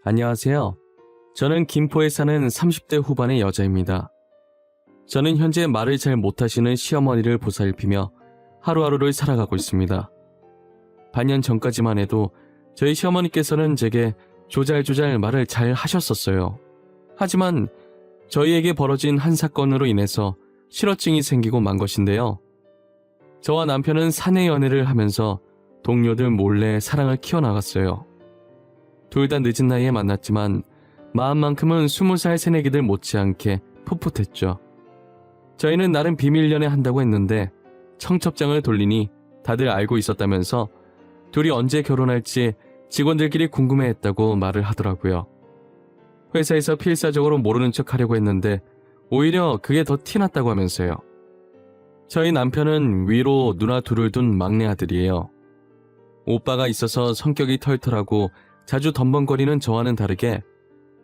안녕하세요. 저는 김포에 사는 30대 후반의 여자입니다. 저는 현재 말을 잘 못하시는 시어머니를 보살피며 하루하루를 살아가고 있습니다. 반년 전까지만 해도 저희 시어머니께서는 제게 조잘조잘 말을 잘 하셨었어요. 하지만 저희에게 벌어진 한 사건으로 인해서 실어증이 생기고 만 것인데요. 저와 남편은 사내 연애를 하면서 동료들 몰래 사랑을 키워나갔어요. 둘 다 늦은 나이에 만났지만 마음만큼은 20살 새내기들 못지않게 풋풋했죠. 저희는 나름 비밀 연애한다고 했는데 청첩장을 돌리니 다들 알고 있었다면서 둘이 언제 결혼할지 직원들끼리 궁금해했다고 말을 하더라고요. 회사에서 필사적으로 모르는 척 하려고 했는데 오히려 그게 더 티났다고 하면서요. 저희 남편은 위로 누나 둘을 둔 막내 아들이에요. 오빠가 있어서 성격이 털털하고 자주 덤벙거리는 저와는 다르게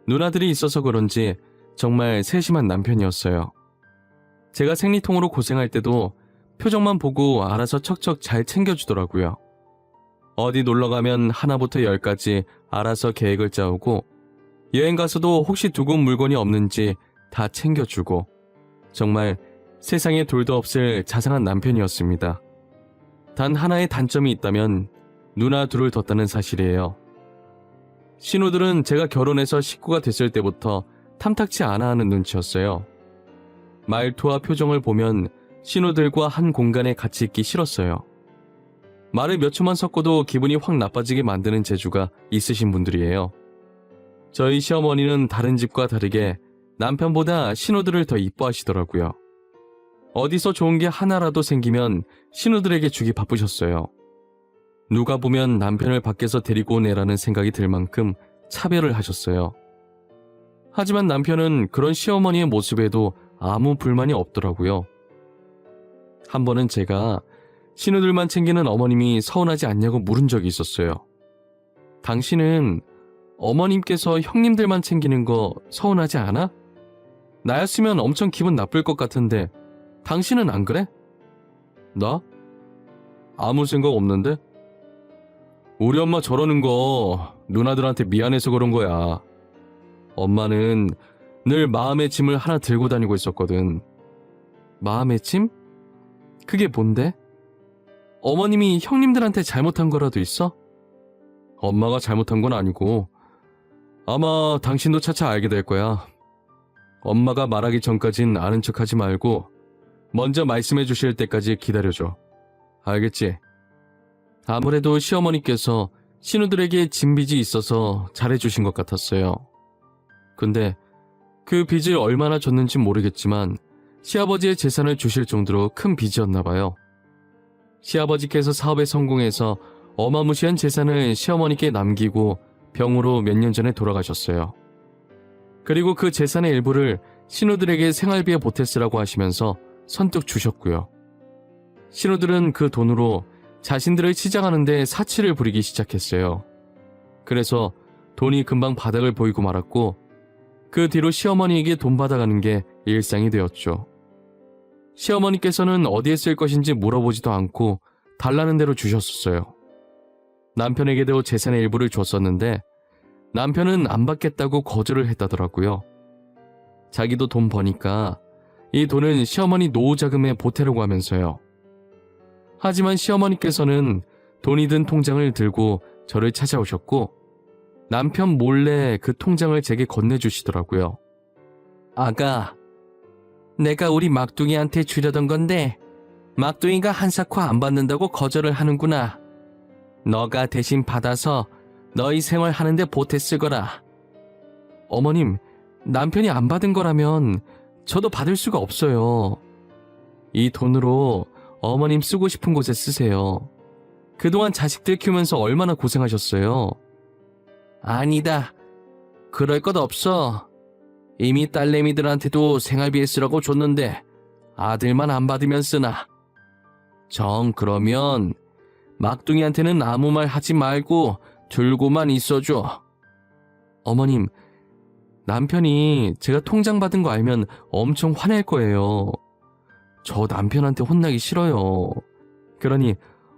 누나들이 있어서 그런지 정말 세심한 남편이었어요. 제가 생리통으로 고생할 때도 표정만 보고 알아서 척척 잘 챙겨주더라고요. 어디 놀러가면 하나부터 열까지 알아서 계획을 짜오고 여행 가서도 혹시 두고 온 물건이 없는지 다 챙겨주고 정말 세상에 둘도 없을 자상한 남편이었습니다. 단 하나의 단점이 있다면 누나 둘을 뒀다는 사실이에요. 신우들은 제가 결혼해서 식구가 됐을 때부터 탐탁치 않아 하는 눈치였어요. 말투와 표정을 보면 신우들과 한 공간에 같이 있기 싫었어요. 말을 몇 초만 섞어도 기분이 확 나빠지게 만드는 재주가 있으신 분들이에요. 저희 시어머니는 다른 집과 다르게 남편보다 신우들을 더 이뻐하시더라고요. 어디서 좋은 게 하나라도 생기면 신우들에게 주기 바쁘셨어요. 누가 보면 남편을 밖에서 데리고 오네라는 생각이 들 만큼 차별을 하셨어요. 하지만 남편은 그런 시어머니의 모습에도 아무 불만이 없더라고요. 한 번은 제가 신우들만 챙기는 어머님이 서운하지 않냐고 물은 적이 있었어요. 당신은 어머님께서 형님들만 챙기는 거 서운하지 않아? 나였으면 엄청 기분 나쁠 것 같은데 당신은 안 그래? 나? 아무 생각 없는데? 우리 엄마 저러는 거 누나들한테 미안해서 그런 거야. 엄마는 늘 마음의 짐을 하나 들고 다니고 있었거든. 마음의 짐? 그게 뭔데? 어머님이 형님들한테 잘못한 거라도 있어? 엄마가 잘못한 건 아니고 아마 당신도 차차 알게 될 거야. 엄마가 말하기 전까진 아는 척하지 말고 먼저 말씀해 주실 때까지 기다려줘. 알겠지? 아무래도 시어머니께서 신우들에게 진 빚이 있어서 잘해주신 것 같았어요. 근데 그 빚을 얼마나 졌는지 모르겠지만 시아버지의 재산을 주실 정도로 큰 빚이었나 봐요. 시아버지께서 사업에 성공해서 어마무시한 재산을 시어머니께 남기고 병으로 몇 년 전에 돌아가셨어요. 그리고 그 재산의 일부를 신우들에게 생활비에 보태 쓰라고 하시면서 선뜻 주셨고요. 신우들은 그 돈으로 자신들을 치장하는 데 사치를 부리기 시작했어요. 그래서 돈이 금방 바닥을 보이고 말았고 그 뒤로 시어머니에게 돈 받아가는 게 일상이 되었죠. 시어머니께서는 어디에 쓸 것인지 물어보지도 않고 달라는 대로 주셨었어요. 남편에게도 재산의 일부를 줬었는데 남편은 안 받겠다고 거절을 했다더라고요. 자기도 돈 버니까 이 돈은 시어머니 노후 자금에 보태려고 하면서요. 하지만 시어머니께서는 돈이 든 통장을 들고 저를 찾아오셨고 남편 몰래 그 통장을 제게 건네주시더라고요. 아가, 내가 우리 막둥이한테 주려던 건데 막둥이가 한사코 안 받는다고 거절을 하는구나. 너가 대신 받아서 너희 생활하는데 보태 쓰거라. 어머님, 남편이 안 받은 거라면 저도 받을 수가 없어요. 이 돈으로 어머님 쓰고 싶은 곳에 쓰세요. 그동안 자식들 키우면서 얼마나 고생하셨어요. 아니다. 그럴 것 없어. 이미 딸내미들한테도 생활비에 쓰라고 줬는데 아들만 안 받으면 쓰나. 정 그러면 막둥이한테는 아무 말 하지 말고 들고만 있어줘. 어머님, 남편이 제가 통장 받은 거 알면 엄청 화낼 거예요. 저 남편한테 혼나기 싫어요. 그러니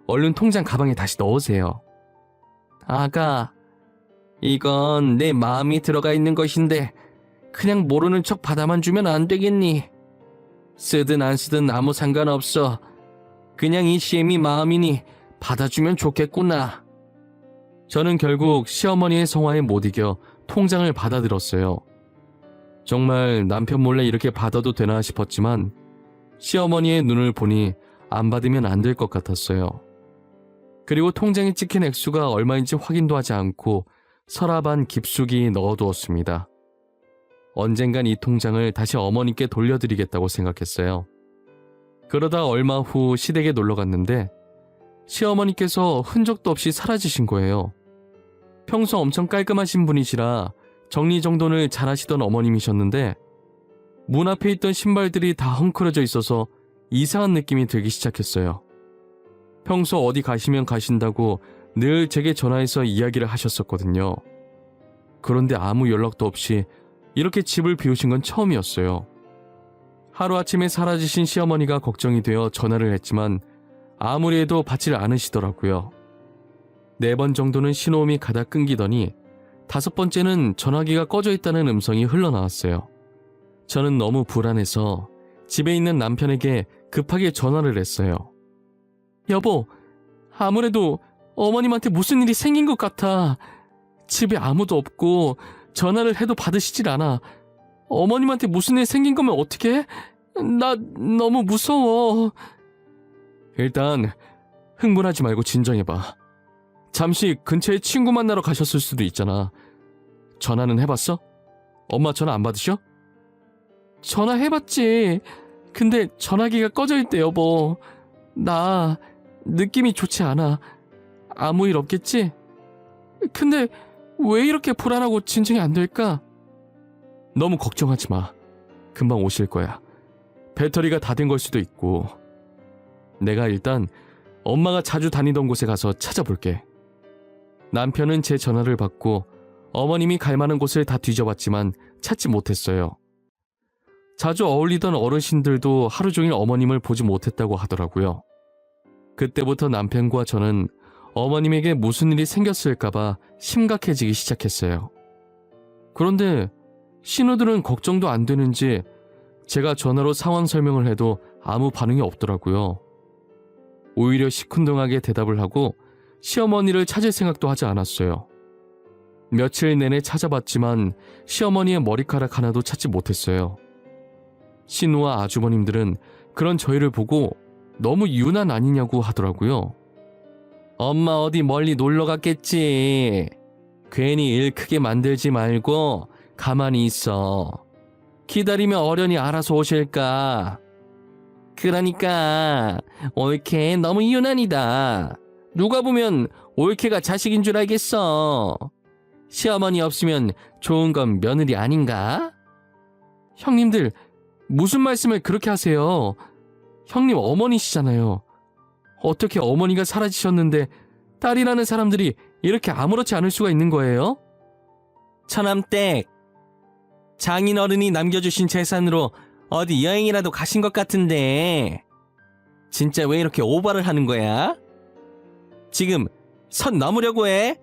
얼른 통장 가방에 다시 넣으세요. 아가, 이건 내 마음이 들어가 있는 것인데 그냥 모르는 척 받아만 주면 안 되겠니? 쓰든 안 쓰든 아무 상관없어. 그냥 이 CM이 마음이니 받아주면 좋겠구나. 저는 결국 시어머니의 성화에 못 이겨 통장을 받아들었어요. 정말 남편 몰래 이렇게 받아도 되나 싶었지만 시어머니의 눈을 보니 안 받으면 안 될 것 같았어요. 그리고 통장에 찍힌 액수가 얼마인지 확인도 하지 않고 서랍 안 깊숙이 넣어두었습니다. 언젠간 이 통장을 다시 어머니께 돌려드리겠다고 생각했어요. 그러다 얼마 후 시댁에 놀러 갔는데 시어머니께서 흔적도 없이 사라지신 거예요. 평소 엄청 깔끔하신 분이시라 정리정돈을 잘하시던 어머님이셨는데 문 앞에 있던 신발들이 다 헝클어져 있어서 이상한 느낌이 들기 시작했어요. 평소 어디 가시면 가신다고 늘 제게 전화해서 이야기를 하셨었거든요. 그런데 아무 연락도 없이 이렇게 집을 비우신 건 처음이었어요. 하루아침에 사라지신 시어머니가 걱정이 되어 전화를 했지만 아무리 해도 받질 않으시더라고요. 4번 정도는 신호음이 가다 끊기더니 5번째는 전화기가 꺼져 있다는 음성이 흘러나왔어요. 저는 너무 불안해서 집에 있는 남편에게 급하게 전화를 했어요. 여보, 아무래도 어머님한테 무슨 일이 생긴 것 같아. 집에 아무도 없고 전화를 해도 받으시질 않아. 어머님한테 무슨 일 생긴 거면 어떡해? 나 너무 무서워. 일단 흥분하지 말고 진정해봐. 잠시 근처에 친구 만나러 가셨을 수도 있잖아. 전화는 해봤어? 엄마 전화 안 받으셔? 전화해봤지. 근데 전화기가 꺼져 있대, 여보. 나 느낌이 좋지 않아. 아무 일 없겠지? 근데 왜 이렇게 불안하고 진정이 안 될까? 너무 걱정하지 마. 금방 오실 거야. 배터리가 다 된 걸 수도 있고. 내가 일단 엄마가 자주 다니던 곳에 가서 찾아볼게. 남편은 제 전화를 받고 어머님이 갈 만한 곳을 다 뒤져봤지만 찾지 못했어요. 자주 어울리던 어르신들도 하루 종일 어머님을 보지 못했다고 하더라고요. 그때부터 남편과 저는 어머님에게 무슨 일이 생겼을까봐 심각해지기 시작했어요. 그런데 신우들은 걱정도 안 되는지 제가 전화로 상황 설명을 해도 아무 반응이 없더라고요. 오히려 시큰둥하게 대답을 하고 시어머니를 찾을 생각도 하지 않았어요. 며칠 내내 찾아봤지만 시어머니의 머리카락 하나도 찾지 못했어요. 신우와 아주버님들은 그런 저희를 보고 너무 유난 아니냐고 하더라고요. 엄마 어디 멀리 놀러 갔겠지. 괜히 일 크게 만들지 말고 가만히 있어. 기다리면 어련히 알아서 오실까. 그러니까 올케 너무 유난이다. 누가 보면 올케가 자식인 줄 알겠어. 시어머니 없으면 좋은 건 며느리 아닌가? 형님들 무슨 말씀을 그렇게 하세요. 형님 어머니시잖아요. 어떻게 어머니가 사라지셨는데 딸이라는 사람들이 이렇게 아무렇지 않을 수가 있는 거예요? 처남댁, 장인어른이 남겨주신 재산으로 어디 여행이라도 가신 것 같은데 진짜 왜 이렇게 오바를 하는 거야? 지금 선 넘으려고 해?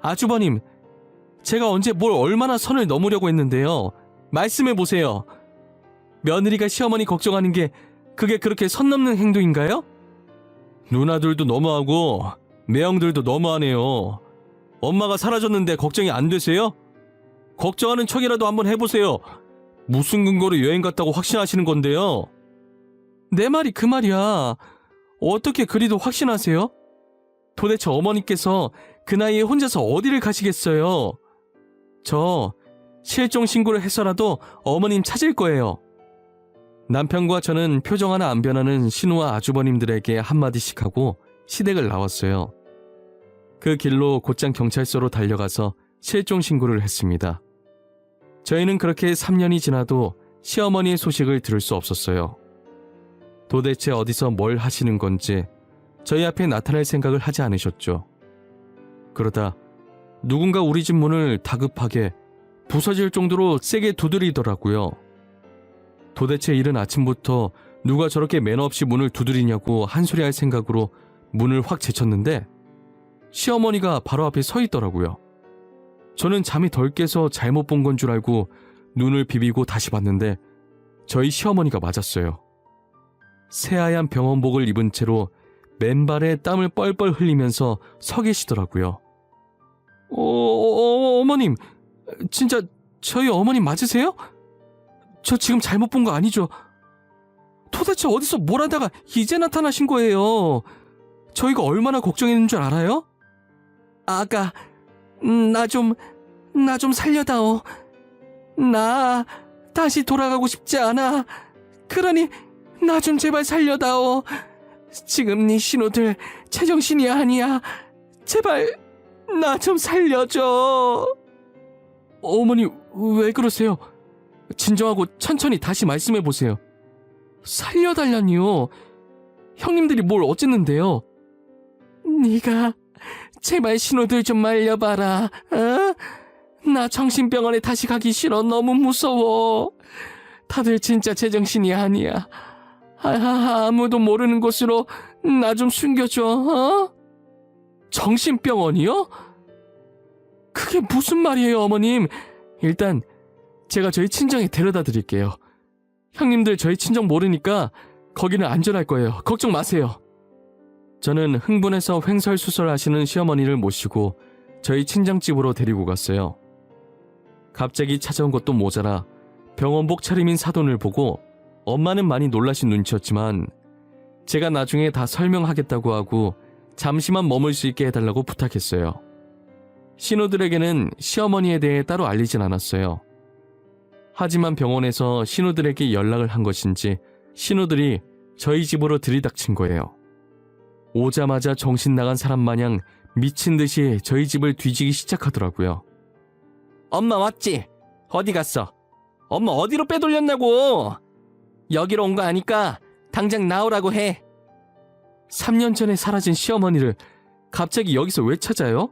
아주버님, 제가 언제 뭘 얼마나 선을 넘으려고 했는데요. 말씀해보세요. 며느리가 시어머니 걱정하는 게 그게 그렇게 선 넘는 행동인가요? 누나들도 너무하고 매형들도 너무하네요. 엄마가 사라졌는데 걱정이 안 되세요? 걱정하는 척이라도 한번 해보세요. 무슨 근거로 여행 갔다고 확신하시는 건데요? 내 말이 그 말이야. 어떻게 그리도 확신하세요? 도대체 어머니께서 그 나이에 혼자서 어디를 가시겠어요? 저 실종 신고를 해서라도 어머님 찾을 거예요. 남편과 저는 표정 하나 안 변하는 신우와 아주버님들에게 한마디씩 하고 시댁을 나왔어요. 그 길로 곧장 경찰서로 달려가서 실종 신고를 했습니다. 저희는 그렇게 3년이 지나도 시어머니의 소식을 들을 수 없었어요. 도대체 어디서 뭘 하시는 건지 저희 앞에 나타날 생각을 하지 않으셨죠. 그러다 누군가 우리 집 문을 다급하게 부서질 정도로 세게 두드리더라고요. 도대체 이른 아침부터 누가 저렇게 매너 없이 문을 두드리냐고 한소리 할 생각으로 문을 확 제쳤는데 시어머니가 바로 앞에 서 있더라고요. 저는 잠이 덜 깨서 잘못 본 건 줄 알고 눈을 비비고 다시 봤는데 저희 시어머니가 맞았어요. 새하얀 병원복을 입은 채로 맨발에 땀을 뻘뻘 흘리면서 서 계시더라고요. 어머님, 진짜 저희 어머님 맞으세요? 저 지금 잘못 본 거 아니죠? 도대체 어디서 뭘 하다가 이제 나타나신 거예요? 저희가 얼마나 걱정했는 줄 알아요? 아가, 나 좀 살려다오. 나 다시 돌아가고 싶지 않아. 그러니 나 좀 제발 살려다오. 지금 네 신호들 제정신이 아니야. 제발 나 좀 살려줘. 어머니, 왜 그러세요? 진정하고 천천히 다시 말씀해보세요. 살려달라니요? 형님들이 뭘 어쨌는데요? 네가 제발 신호들 좀 말려봐라. 어? 나 정신병원에 다시 가기 싫어. 너무 무서워. 다들 진짜 제정신이 아니야. 아무도 모르는 곳으로 나 좀 숨겨줘. 어? 정신병원이요? 그게 무슨 말이에요, 어머님? 일단 제가 저희 친정에 데려다 드릴게요. 형님들 저희 친정 모르니까 거기는 안전할 거예요. 걱정 마세요. 저는 흥분해서 횡설수설하시는 시어머니를 모시고 저희 친정집으로 데리고 갔어요. 갑자기 찾아온 것도 모자라 병원복 차림인 사돈을 보고 엄마는 많이 놀라신 눈치였지만 제가 나중에 다 설명하겠다고 하고 잠시만 머물 수 있게 해달라고 부탁했어요. 신우들에게는 시어머니에 대해 따로 알리진 않았어요. 하지만 병원에서 신우들에게 연락을 한 것인지 신우들이 저희 집으로 들이닥친 거예요. 오자마자 정신 나간 사람 마냥 미친 듯이 저희 집을 뒤지기 시작하더라고요. 엄마 왔지? 어디 갔어? 엄마 어디로 빼돌렸냐고! 여기로 온 거 아니까 당장 나오라고 해. 3년 전에 사라진 시어머니를 갑자기 여기서 왜 찾아요?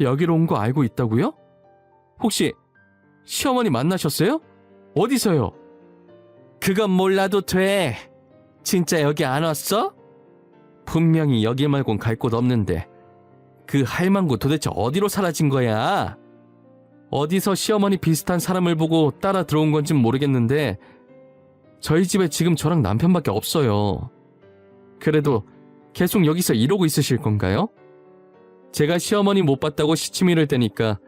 여기로 온 거 알고 있다고요? 혹시 시어머니 만나셨어요? 어디서요? 그건 몰라도 돼. 진짜 여기 안 왔어? 분명히 여기 말곤 갈 곳 없는데 그 할망구 도대체 어디로 사라진 거야? 어디서 시어머니 비슷한 사람을 보고 따라 들어온 건진 모르겠는데 저희 집에 지금 저랑 남편밖에 없어요. 그래도 계속 여기서 이러고 있으실 건가요? 제가 시어머니 못 봤다고 시치미를 떼니까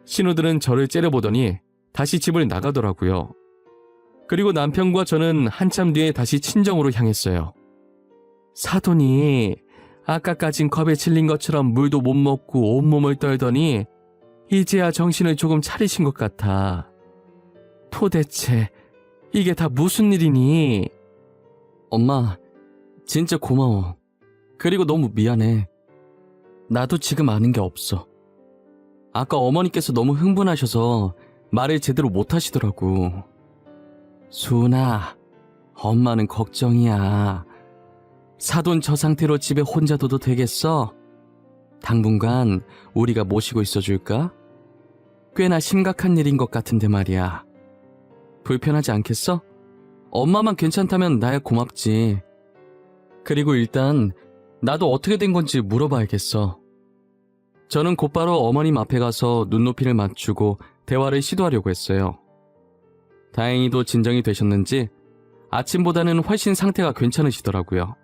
신우들은 저를 째려보더니 다시 집을 나가더라고요. 그리고 남편과 저는 한참 뒤에 다시 친정으로 향했어요. 사돈이 아까까진 겁에 질린 것처럼 물도 못 먹고 온몸을 떨더니 이제야 정신을 조금 차리신 것 같아. 도대체 이게 다 무슨 일이니? 엄마, 진짜 고마워. 그리고 너무 미안해. 나도 지금 아는 게 없어. 아까 어머니께서 너무 흥분하셔서 말을 제대로 못 하시더라고. 수은아, 엄마는 걱정이야. 사돈 저 상태로 집에 혼자 둬도 되겠어? 당분간 우리가 모시고 있어줄까? 꽤나 심각한 일인 것 같은데 말이야. 불편하지 않겠어? 엄마만 괜찮다면 나야 고맙지. 그리고 일단 나도 어떻게 된 건지 물어봐야겠어. 저는 곧바로 어머님 앞에 가서 눈높이를 맞추고 대화를 시도하려고 했어요. 다행히도 진정이 되셨는지 아침보다는 훨씬 상태가 괜찮으시더라고요.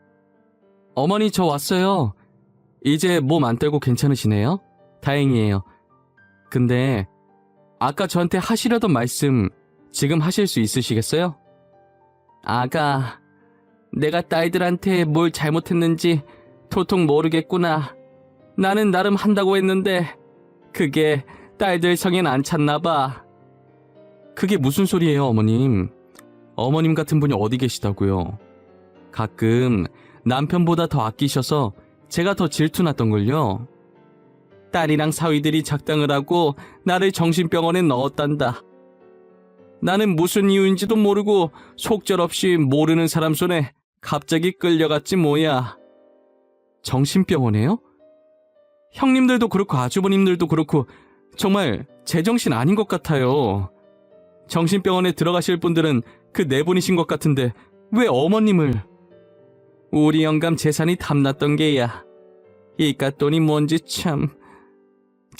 어머니, 저 왔어요. 이제 몸 안 떨고 괜찮으시네요? 다행이에요. 근데 아까 저한테 하시려던 말씀 지금 하실 수 있으시겠어요? 아가, 내가 딸들한테 뭘 잘못했는지 도통 모르겠구나. 나는 나름 한다고 했는데 그게 딸들 성엔 안 찼나 봐. 그게 무슨 소리예요, 어머님? 어머님 같은 분이 어디 계시다고요? 가끔 남편보다 더 아끼셔서 제가 더 질투났던걸요. 딸이랑 사위들이 작당을 하고 나를 정신병원에 넣었단다. 나는 무슨 이유인지도 모르고 속절없이 모르는 사람 손에 갑자기 끌려갔지 뭐야. 정신병원에요? 형님들도 그렇고 아주버님들도 그렇고 정말 제정신 아닌 것 같아요. 정신병원에 들어가실 분들은 그 네 분이신 것 같은데 왜 어머님을... 우리 영감 재산이 탐났던 게야. 이깟 돈이 뭔지 참...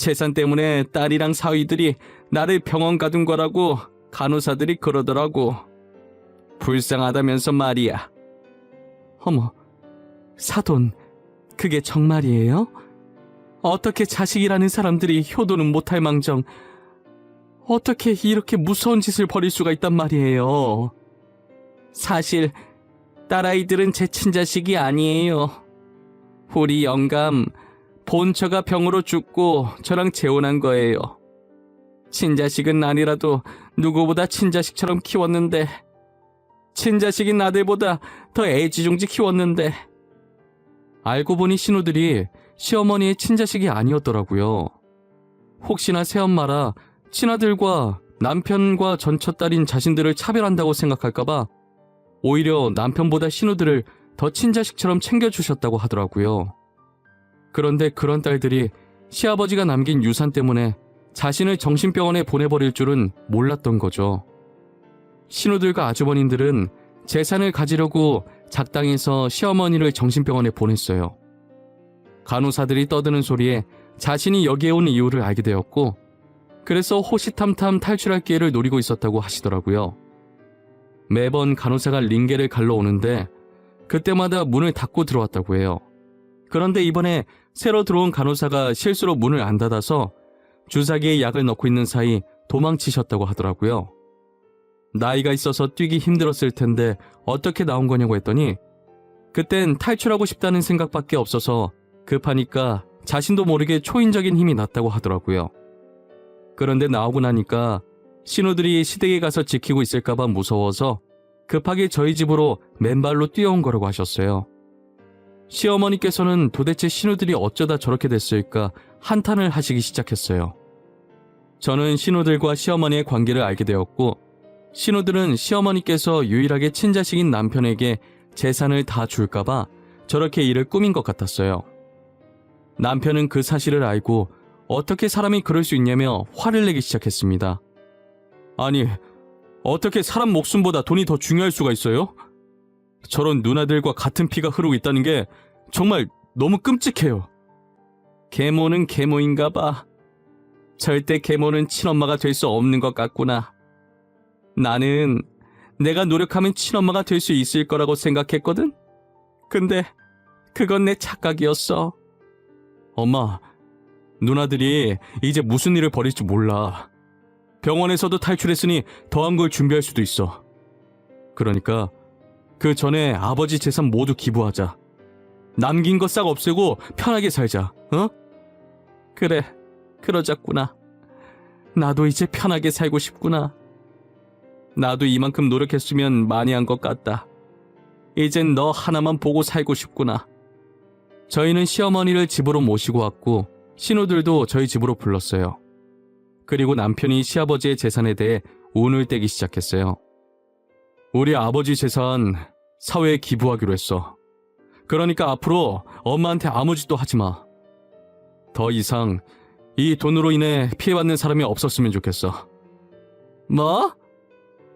재산 때문에 딸이랑 사위들이 나를 병원 가둔 거라고 간호사들이 그러더라고. 불쌍하다면서 말이야. 어머, 사돈, 그게 정말이에요? 어떻게 자식이라는 사람들이 효도는 못할 망정 어떻게 이렇게 무서운 짓을 벌일 수가 있단 말이에요. 사실 딸아이들은 제 친자식이 아니에요. 우리 영감 본처가 병으로 죽고 저랑 재혼한 거예요. 친자식은 아니라도 누구보다 친자식처럼 키웠는데, 친자식인 아들보다 더 애지중지 키웠는데, 알고 보니 신우들이 시어머니의 친자식이 아니었더라고요. 혹시나 새엄마라 친아들과 남편과 전처딸인 자신들을 차별한다고 생각할까봐 오히려 남편보다 신우들을 더 친자식처럼 챙겨주셨다고 하더라고요. 그런데 그런 딸들이 시아버지가 남긴 유산 때문에 자신을 정신병원에 보내버릴 줄은 몰랐던 거죠. 신우들과 아주버님들은 재산을 가지려고 작당해서 시어머니를 정신병원에 보냈어요. 간호사들이 떠드는 소리에 자신이 여기에 온 이유를 알게 되었고, 그래서 호시탐탐 탈출할 기회를 노리고 있었다고 하시더라고요. 매번 간호사가 링게를 갈러 오는데 그때마다 문을 닫고 들어왔다고 해요. 그런데 이번에 새로 들어온 간호사가 실수로 문을 안 닫아서 주사기에 약을 넣고 있는 사이 도망치셨다고 하더라고요. 나이가 있어서 뛰기 힘들었을 텐데 어떻게 나온 거냐고 했더니 그땐 탈출하고 싶다는 생각밖에 없어서 급하니까 자신도 모르게 초인적인 힘이 났다고 하더라고요. 그런데 나오고 나니까 신우들이 시댁에 가서 지키고 있을까봐 무서워서 급하게 저희 집으로 맨발로 뛰어온 거라고 하셨어요. 시어머니께서는 도대체 신우들이 어쩌다 저렇게 됐을까 한탄을 하시기 시작했어요. 저는 신우들과 시어머니의 관계를 알게 되었고, 신우들은 시어머니께서 유일하게 친자식인 남편에게 재산을 다 줄까봐 저렇게 일을 꾸민 것 같았어요. 남편은 그 사실을 알고 어떻게 사람이 그럴 수 있냐며 화를 내기 시작했습니다. 아니, 어떻게 사람 목숨보다 돈이 더 중요할 수가 있어요? 저런 누나들과 같은 피가 흐르고 있다는 게 정말 너무 끔찍해요. 계모는 계모인가 봐. 절대 계모는 친엄마가 될 수 없는 것 같구나. 나는 내가 노력하면 친엄마가 될 수 있을 거라고 생각했거든? 근데 그건 내 착각이었어. 엄마, 누나들이 이제 무슨 일을 벌일지 몰라. 병원에서도 탈출했으니 더한 걸 준비할 수도 있어. 그러니까 그 전에 아버지 재산 모두 기부하자. 남긴 거 싹 없애고 편하게 살자, 어? 그래, 그러자꾸나. 나도 이제 편하게 살고 싶구나. 나도 이만큼 노력했으면 많이 한 것 같다. 이젠 너 하나만 보고 살고 싶구나. 저희는 시어머니를 집으로 모시고 왔고, 신우들도 저희 집으로 불렀어요. 그리고 남편이 시아버지의 재산에 대해 운을 떼기 시작했어요. 우리 아버지 재산 사회에 기부하기로 했어. 그러니까 앞으로 엄마한테 아무 짓도 하지 마. 더 이상 이 돈으로 인해 피해받는 사람이 없었으면 좋겠어. 뭐?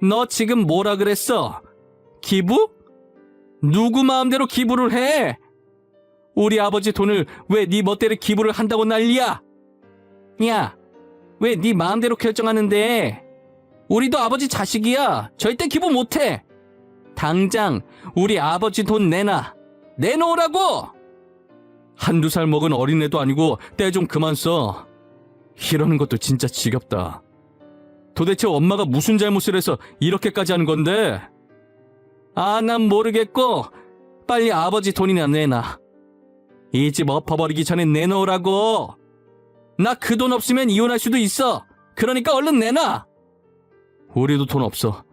너 지금 뭐라 그랬어? 기부? 누구 마음대로 기부를 해? 우리 아버지 돈을 왜 네 멋대로 기부를 한다고 난리야? 야, 왜 네 마음대로 결정하는데? 우리도 아버지 자식이야. 절대 기부 못해. 당장 우리 아버지 돈 내놔. 내놓으라고! 한두 살 먹은 어린애도 아니고 때 좀 그만 써. 이러는 것도 진짜 지겹다. 도대체 엄마가 무슨 잘못을 해서 이렇게까지 하는 건데? 아, 난 모르겠고 빨리 아버지 돈이나 내놔. 이 집 엎어버리기 전에 내놓으라고. 나 그 돈 없으면 이혼할 수도 있어. 그러니까 얼른 내놔. 우리도 돈 없어.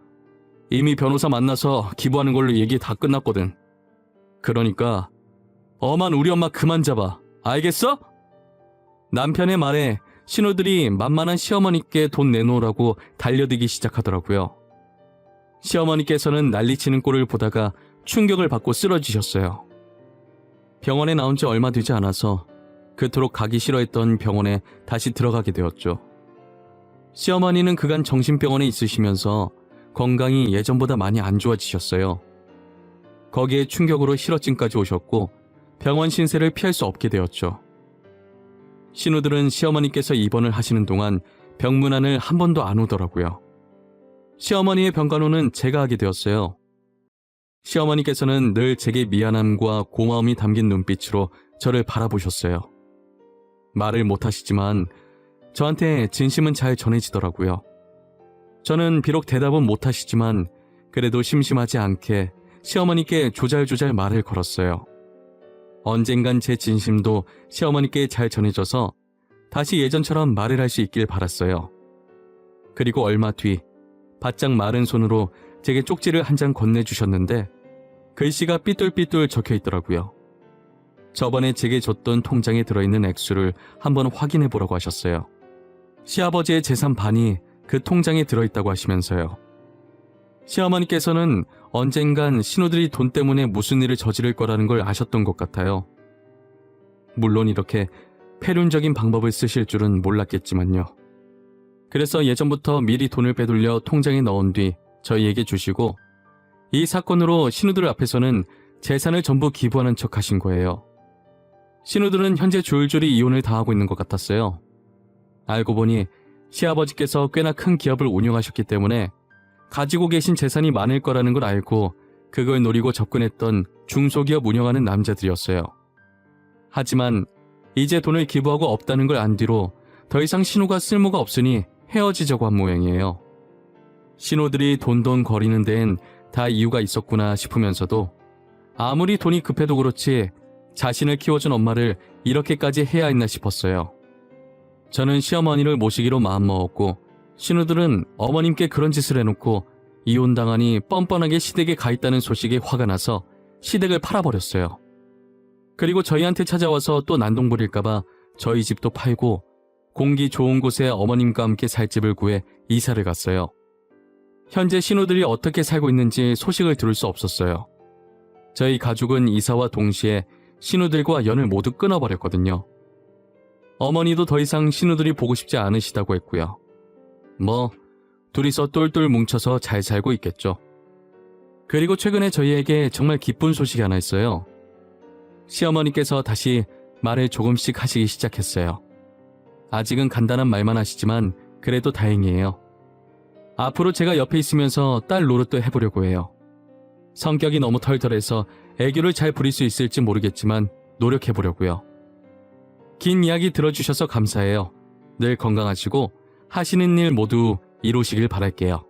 이미 변호사 만나서 기부하는 걸로 얘기 다 끝났거든. 그러니까 엄한 우리 엄마 그만 잡아. 알겠어? 남편의 말에 신우들이 만만한 시어머니께 돈 내놓으라고 달려들기 시작하더라고요. 시어머니께서는 난리치는 꼴을 보다가 충격을 받고 쓰러지셨어요. 병원에 나온 지 얼마 되지 않아서 그토록 가기 싫어했던 병원에 다시 들어가게 되었죠. 시어머니는 그간 정신병원에 있으시면서 건강이 예전보다 많이 안 좋아지셨어요. 거기에 충격으로 실어증까지 오셨고 병원 신세를 피할 수 없게 되었죠. 신우들은 시어머니께서 입원을 하시는 동안 병문안을 한 번도 안 오더라고요. 시어머니의 병간호는 제가 하게 되었어요. 시어머니께서는 늘 제게 미안함과 고마움이 담긴 눈빛으로 저를 바라보셨어요. 말을 못하시지만 저한테 진심은 잘 전해지더라고요. 저는 비록 대답은 못하시지만 그래도 심심하지 않게 시어머니께 조잘조잘 말을 걸었어요. 언젠간 제 진심도 시어머니께 잘 전해져서 다시 예전처럼 말을 할 수 있길 바랐어요. 그리고 얼마 뒤 바짝 마른 손으로 제게 쪽지를 한 장 건네주셨는데 글씨가 삐뚤삐뚤 적혀 있더라고요. 저번에 제게 줬던 통장에 들어있는 액수를 한번 확인해 보라고 하셨어요. 시아버지의 재산 반이 그 통장에 들어있다고 하시면서요. 시어머니께서는 언젠간 신우들이 돈 때문에 무슨 일을 저지를 거라는 걸 아셨던 것 같아요. 물론 이렇게 패륜적인 방법을 쓰실 줄은 몰랐겠지만요. 그래서 예전부터 미리 돈을 빼돌려 통장에 넣은 뒤 저희에게 주시고 이 사건으로 신우들 앞에서는 재산을 전부 기부하는 척 하신 거예요. 신우들은 현재 줄줄이 이혼을 당하고 있는 것 같았어요. 알고 보니 시아버지께서 꽤나 큰 기업을 운영하셨기 때문에 가지고 계신 재산이 많을 거라는 걸 알고 그걸 노리고 접근했던 중소기업 운영하는 남자들이었어요. 하지만 이제 돈을 기부하고 없다는 걸 안 뒤로 더 이상 신우가 쓸모가 없으니 헤어지자고 한 모양이에요. 신우들이 돈돈 거리는 데엔 다 이유가 있었구나 싶으면서도 아무리 돈이 급해도 그렇지 자신을 키워준 엄마를 이렇게까지 해야 했나 싶었어요. 저는 시어머니를 모시기로 마음먹었고 신우들은 어머님께 그런 짓을 해놓고 이혼당하니 뻔뻔하게 시댁에 가 있다는 소식에 화가 나서 시댁을 팔아버렸어요. 그리고 저희한테 찾아와서 또 난동 부릴까봐 저희 집도 팔고 공기 좋은 곳에 어머님과 함께 살 집을 구해 이사를 갔어요. 현재 신우들이 어떻게 살고 있는지 소식을 들을 수 없었어요. 저희 가족은 이사와 동시에 신우들과 연을 모두 끊어버렸거든요. 어머니도 더 이상 신우들이 보고 싶지 않으시다고 했고요. 둘이서 똘똘 뭉쳐서 잘 살고 있겠죠. 그리고 최근에 저희에게 정말 기쁜 소식이 하나 있어요. 시어머니께서 다시 말을 조금씩 하시기 시작했어요. 아직은 간단한 말만 하시지만 그래도 다행이에요. 앞으로 제가 옆에 있으면서 딸 노릇도 해보려고 해요. 성격이 너무 털털해서 애교를 잘 부릴 수 있을지 모르겠지만 노력해보려고요. 긴 이야기 들어주셔서 감사해요. 늘 건강하시고 하시는 일 모두 이루시길 바랄게요.